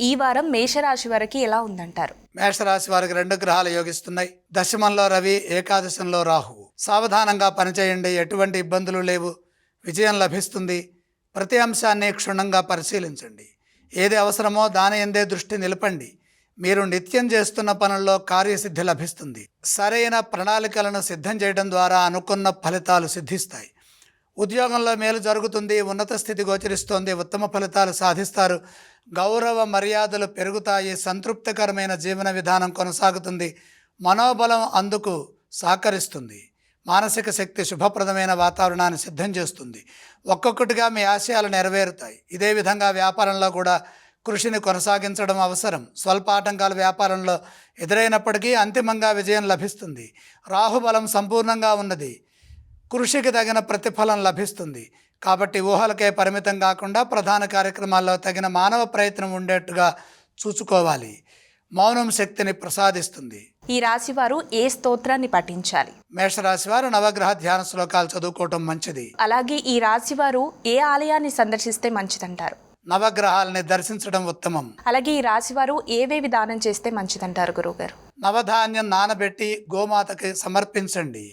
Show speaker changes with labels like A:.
A: ఈ వారం మేషరాశి వారికి ఎలా ఉందంటారు?
B: మేషరాశి వారికి 2 గ్రహాలు యోగిస్తున్నాయి. దశమంలో రవి, ఏకాదశంలో రాహువు. సావధానంగా పనిచేయండి, ఎటువంటి ఇబ్బందులు లేవు, విజయం లభిస్తుంది. ప్రతి అంశాన్ని క్షుణ్ణంగా పరిశీలించండి. ఏది అవసరమో దాని యందే దృష్టి నిలపండి. మీరు నిత్యం చేస్తున్న పనుల్లో కార్యసిద్ధి లభిస్తుంది. సరైన ప్రణాళికలను సిద్ధం చేయడం ద్వారా అనుకున్న ఫలితాలు సిద్ధిస్తాయి. ఉద్యోగంలో మేలు జరుగుతుంది, ఉన్నత స్థితి గోచరిస్తోంది, ఉత్తమ ఫలితాలు సాధిస్తారు. గౌరవ మర్యాదలు పెరుగుతాయి, సంతృప్తికరమైన జీవన విధానం కొనసాగుతుంది. మనోబలం అందుకు సహకరిస్తుంది. మానసిక శక్తి శుభప్రదమైన వాతావరణాన్ని సిద్ధం చేస్తుంది. ఒక్కొక్కటిగా మీ ఆశయాలు నెరవేరుతాయి. ఇదే విధంగా వ్యాపారంలో కూడా కృషిని కొనసాగించడం అవసరం. స్వల్ప ఆటంకాలు వ్యాపారంలో ఎదురైనప్పటికీ అంతిమంగా విజయం లభిస్తుంది. రాహుబలం సంపూర్ణంగా ఉన్నది. కృషికి తగిన ప్రతిఫలం లభిస్తుంది. కాబట్టి ఊహలకే పరిమితం కాకుండా ప్రధాన కార్యక్రమాల్లో తగిన మానవ ప్రయత్నం ఉండేట్టుగా చూసుకోవాలి. మౌనం శక్తిని ప్రసాదిస్తుంది.
A: ఈ రాశి వారు ఏ స్తోత్రాన్ని పఠించాలి?
B: మేషరాశి వారు నవగ్రహ ధ్యాన శ్లోకాలు చదువుకోవటం మంచిది.
A: అలాగే ఈ రాశి వారు ఏ ఆలయాన్ని సందర్శిస్తే మంచిదంటారు?
B: నవగ్రహాలని దర్శించడం ఉత్తమం.
A: అలాగే ఈ రాశి వారు ఏవేవి దానం చేస్తే మంచిదంటారు గురువుగారు?
B: నవధాన్యం నానబెట్టి గోమాతకి సమర్పించండి.